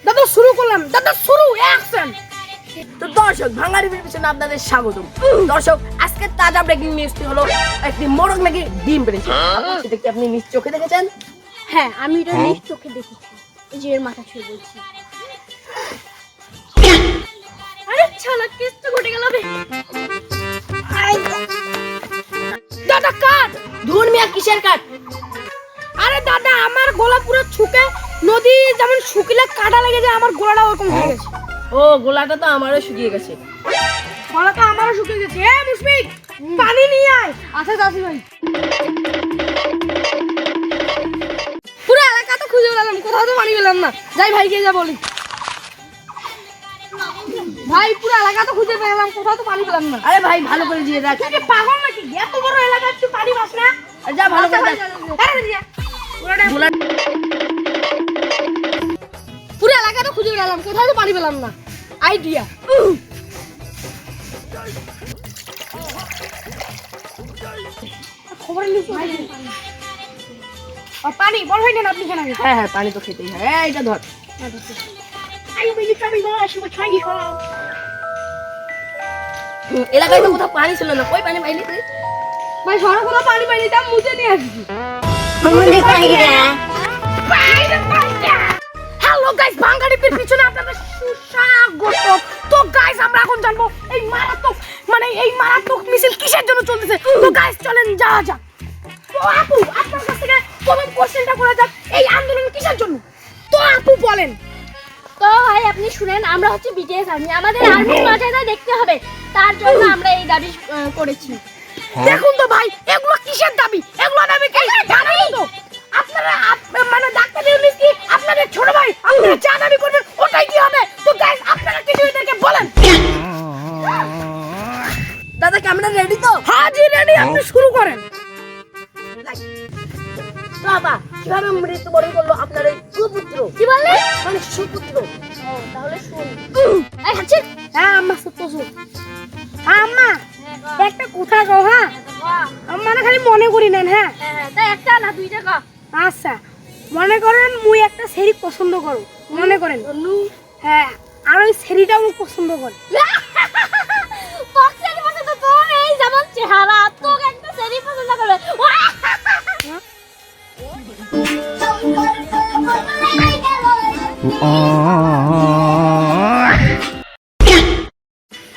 দাদা শুরু করলাম, দাদা শুরু, অ্যাকশন। তো দর্শক, ভাঙা টিভির পিছনে আপনাদের স্বাগতম। দর্শক, আজকে তাজা ব্রেকিং নিউজটি হলো একটি মোরগ নাকি ডিম পেড়েছে। সেটা কি আপনি নিজ চোখে দেখেছেন? হ্যাঁ, আমি এটা নিজ চোখে দেখেছি। এই যে এর মাথা ছুঁয়ে বলছি। আরে ছানা, কেসটা ঘটে গেল রে। দাদা কাট। ধুর মিয়া, কিসের কাট? আরে দাদা, আমার গলা পুরো শুকে, নদী যেমন শুকিলে কাটা লেগে যায়, আমার গলাটা ওরকম হয়ে গেছে। ও, গোলাটা তো আমারও শুকিয়ে গেছে। গলাটা আমারও শুকিয়ে গেছে। এ মুশফিক, পানি নিয়ে আয়। আচ্ছা যাচ্ছি ভাই। পুরো এলাকা তো খুঁজে বেড়ালাম, কোথাও তো পানি পেলাম না। যাই ভাইকে যা বলি। ভাই, পুরো এলাকা তো খুঁজে পেলাম, কোথাও তো পানি পেলাম না। আরে ভাই, ভালো করে দিয়ে দেখ। তুই কি পাগল নাকি? এত বড় এলাকা তুই পানি পাস না? যা ভালো করে দেখ। পুরো এলাকা তো খুঁজে বেড়ালাম, কোথাও তো পানি পেলাম না। আইডিয়া। খবর নিউজ পানি বল হয় না আপনি জানেন? হ্যাঁ হ্যাঁ, পানি তো খেতেই হয়। এইটা ধর। এলাকায় তো কোথাও পানি ছিল না, কই পানি পাইলি তুই? ভাই সরা কোনো পানি পাইনি, তা মুছে নিয়ে আসছি। হ্যালো গাইস, ভাঙা টিভির পিছনে আপনাদের সুস্বাগত। তো গাইস, আমরা এখন জানবো এই মারাত্মক মিছিল কিসের জন্য চলতেছে। তো গাইস চলেন যাওয়া যাক। তো আপু, আপনার কাছ থেকে প্রথম কোশ্চেনটা করা যাক, এই আন্দোলন কিসের জন্য? তো আপু বলেন। তো ভাই আপনি শুনেন, আমরা হচ্ছে বিটিএস আর্মি, আমাদের আর্মির মর্যাদা দেখতে হবে, তার জন্য আমরা এই দাবি করেছি। দেখুন তো ভাই, এগুলো কিসের দাবি? এগুলো দাবি কি জানেন তো? আপনারা মানে ডাক্তার ইউনিস কি আপনাদের ছোট ভাই? আপনারা যা দাবি করবেন ওটাই কি হবে? তো গাইস, আপনারা কিছু এটাকে বলেন। দাদা, ক্যামেরা রেডি তো? হ্যাঁ জি রেডি, আপনি শুরু করেন। বাবা, কিভাবে মৃত্যুবরণ করলো আপনার এই সুপুত্র? কি বললে? মানে সুপুত্র। ও তাহলে শুন। এই হচ্ছে হ্যাঁ আম্মা, সত্য শুন। আম্মা, একটা কথা কও। হ্যাঁ, মানে খালি মনে করি নেন। হ্যাঁ তাই একটা না দুইটা কা। আচ্ছা, মনে করেন মুই একটা সেরি পছন্দ করো, মনে করেন। হ্যাঁ, আর ওই সেরিটা মুই পছন্দ করি। পছন্দ পছন্দ তোর এই যেমন চেহারা, তোকে একটা সেরি পছন্দ করবে।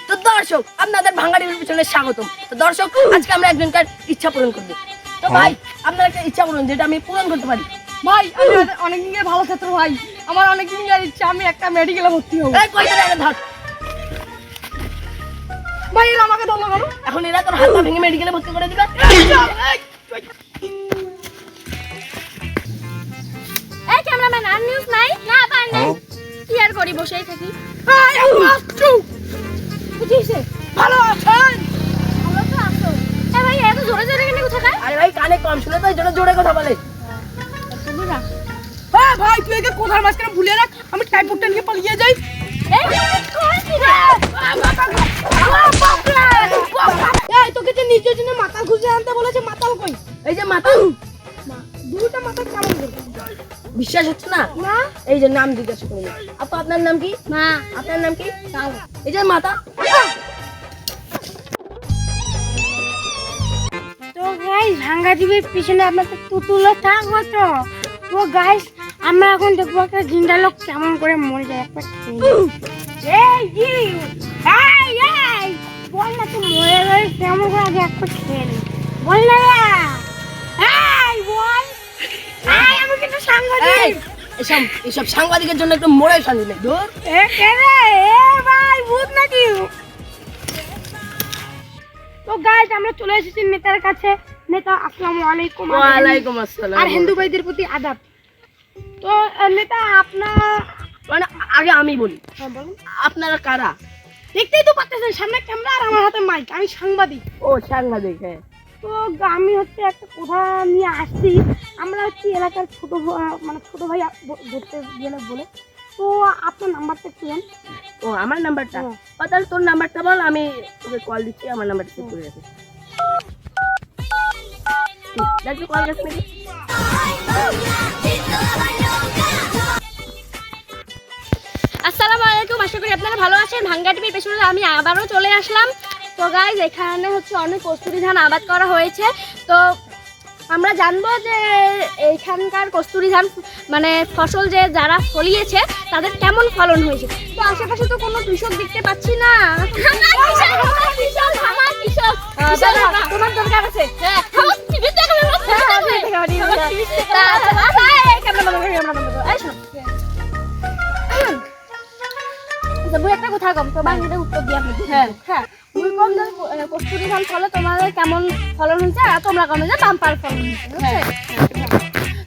তো দর্শক, আপনাদের ভাঙা টিভির পিছনে স্বাগতম। তো দর্শক, আজকে আমরা একজনকার ইচ্ছা পূরণ করবো। তো ভাই, আপনার একটা ইচ্ছা পূরণ যেটা আমি পূরণ করতে পারি। ভাই, আমি অনেকদিন ভালো ছাত্র ভাই, আমার অনেকদিন ইচ্ছা আমি একটা মেডিকেলে ভর্তি হব। এই কয়টা জায়গা ধর। ভাই এরা আমাকে দল করো। এখন এরা তোর হাত পা ভেঙে মেডিকেলে ভর্তি করে দিবে। এই ক্যামেরাম্যান, আর নিউজ নাই? না পার নাই। কি আর করি, বসেই থাকি। এই আচ্ছু, বুঝিছে ভালো আছেন? ভালো তো আছো। এ ভাই, এত জোরে জোরে কেন কথা কয়? আরে ভাই, কানে কম শুনে তো এই জন্য জোরে কথা বলে। হ্যাঁ ভাই, তুই একে কোথার মাঝখানে ভুলে রাখ, আমি টাইপটা নিয়ে পালিয়ে যাই। এই কই কি রে? এই তোকে যে নিজের জন্য মাথা খুঁজে আনতে বলেছে, মাতাল কই? এই যে মাথা, দুটো মাথা কেমন করে? বিশ্বাস হচ্ছে না? না, এই যে নাম জিজ্ঞাসা করুন। আপু, আপনার নাম কি? মা। আপনার নাম কি? এই যে মাথা। তো গাইস, ভাঙ্গা টিভির পিছনে আপনাদের তুতুলো থাকবো তো। তো গাইস, আমরা এখন দেখবো একটা জিন্দা লোক কেমন করে মরে যায়। একটা এই জি, এই বল না, তুই মরে গেলে কেমন করে আগে একটা খেয়ে নি, বল না। এই বল, আমি কিন্তু সাংবাদিক। এসব সাংবাদিকের জন্য একটু মোড়ে শান্তি নেই। ধর, এ কেরে, এ ভাই ভূত নাকি? তো গাইস, আমরা চলে এসেছি নেতার কাছে। নেতা, আসসালামু আলাইকুম। ওয়ালাইকুম আসসালাম। আর হিন্দু ভাইদের প্রতি আদাব। তো নেতা, আপনার মানে আগে আমি বলি, বলুন, আপনারা কারা? দেখতেই তো পাচ্ছেন সামনে ক্যামেরা আর আমার হাতে মাইক, আমি সাংবাদিক। ও, সাংবাদিক। হ্যাঁ, তো আমি হচ্ছে একটা কথা নিয়ে আসছি। আমরা হচ্ছে এলাকার ছোট ভাই ধরতে গেলে বলে। তো আপনার নাম্বারটা একটু দেন। ও, আমার নাম্বারটা? হ্যাঁ। তাহলে তোর নাম্বারটা বল, আমি তোকে কল দিচ্ছি। আমার নাম্বারটা সেভ করে রাখি। দেখি কল গেছে নাকি। আপনারা ভালো আছেন? ভাঙ্গা টিভির পেছনে আমি আবারও চলে আসলাম। তো গাইজ এখানে হচ্ছে অনেক কস্তুরি ধান আবাদ করা হয়েছে। তো আমরা জানবো যে এইখানকার কস্তুরি ধান মানে ফসল যে যারা ফলিয়েছে তাদের কেমন ফলন হয়েছে। তো আশেপাশে তো কোনো কৃষক দেখতে পাচ্ছি না। তোমার দরকার আছে? হ্যাঁ, একটা কথা কম তো বাংলাতে উত্তর দিয়ে আপনি। হ্যাঁ হ্যাঁ, মুই কম যে কস্তুরি ধান ফলে তোমাদের কেমন ফলন হয়েছে আর তোমরা কম যে বাম্পার ফলন হয়েছে, বুঝছে?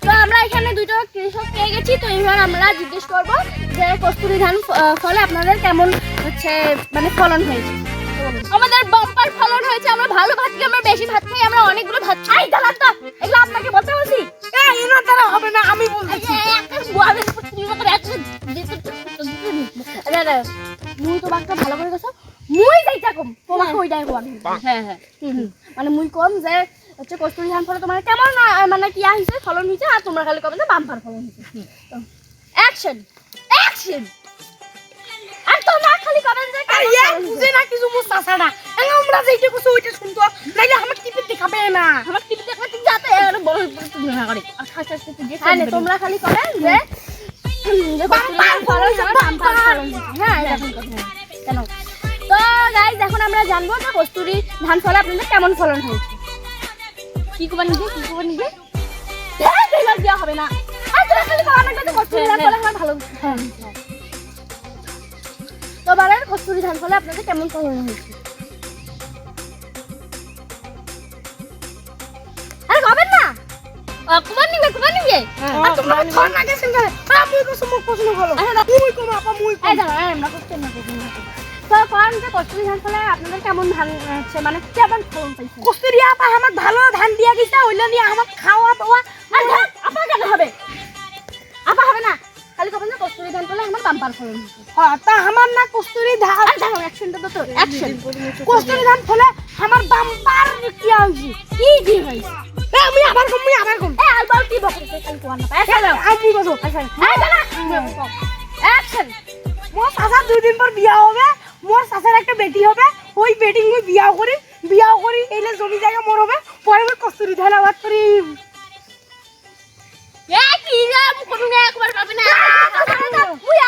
তো আমরা এখানে দুটো কৃষক পেয়ে গেছি। তো এবার আমরা জিজ্ঞেস করবো যে কস্তুরি ধান ফলে আপনাদের কেমন হচ্ছে মানে ফলন হয়েছে। আমাদের বাম্পার ফলন হয়েছে। আমরা ভালো ভাত খাই, আমরা বেশি ভাত খাই, আমরা অনেকগুলো ভাত খাই। দাঁড়ান তো, এগুলো আপনাকে বলতে বলছি। এনার দ্বারা হবে না, আমি বলতেছি। মুই তোমাকে ভালো করে গেছো, মুই যাইতা কম তোমাকে ওইটাই কম। হ্যাঁ হ্যাঁ, মানে মুই কম যে হচ্ছে কস্তুরি ধান ফলে তোমার কেমন মানে কি হয়েছে ফলন হয়েছে, আর তোমরা খালি কবে যে বাম্পার ফলন হয়েছে। Action action. আর তোমরা খালি কবে যে বুঝে না কিছু বুঝ চাচারা, আমরা যেটা কিছু ওইটা শুনতো, নাইলে আমার টিপে দেখাবে না। আমার টিভি দেখলে ঠিক যাতে বড় তুমি না করে আচ্ছা তোমরা খালি কবে যে কস্তুরি ধান ফলন হয় বাম্পার ফলন হয়েছে। হ্যাঁ এরকম কথা কেন। তো গাইজ এখন আমরা জানবো যে কস্তুরি ধান ফলে আপনাদের কেমন ফলন হয়েছে। কি করবা নিজে এবার দেওয়া হবে না। আর তোরা খালি আমার কাছে কস্তুরি ধান ফলে আমার ভালো। তো বারের কস্তুরি ধান ফলে আপনাদের কেমন ফলন হয়েছে। আরে খাবেন না, কুমার নিবে আর তোমরা ধর না গেছেন কেন? আমি কিছু মুখ প্রশ্ন করো। মুই কম আপা, মুই কম। এই দাঁড়া, আমরা করতেন না তো কারণ যে কস্তুরি ধান ফলে আপনাদের কেমন ধান হচ্ছে মানে কেমন ফলন পাইছে। কস্তুরি আপা আমার ভালো ধান দিয়া গেছে, ওইলা নিয়ে আমার খাওয়া দাওয়া। আর ধান আপা কেন হবে? আপা হবে না, খালি কবেন যে কস্তুরি ধান ফলে আমার বাম্পার ফলন হয়েছে। হ্যাঁ, তা আমার না কস্তুরি ধান, আর দাঁড়াও অ্যাকশনটা তো অ্যাকশন। কস্তুরি ধান ফলে আমার বাম্পার কি হইছে? কি হয়েছে? আমি আবার কম। এই আলবাল কি বকছে খালি কোয়ান না পায়। আমি বসো। এই দাঁড়া অ্যাকশন। মোর চাচার 2 দিন পর বিয়া হবে, মোর চাচার একটা বেটি হবে, ওই বেটি মুই বিয়া করি এইলে জমি জায়গা মোর হবে, পরে মুই কস্তুরি ধান আবাদ করি। এ কি রে, আমি কোন একবার পাবে না। মুই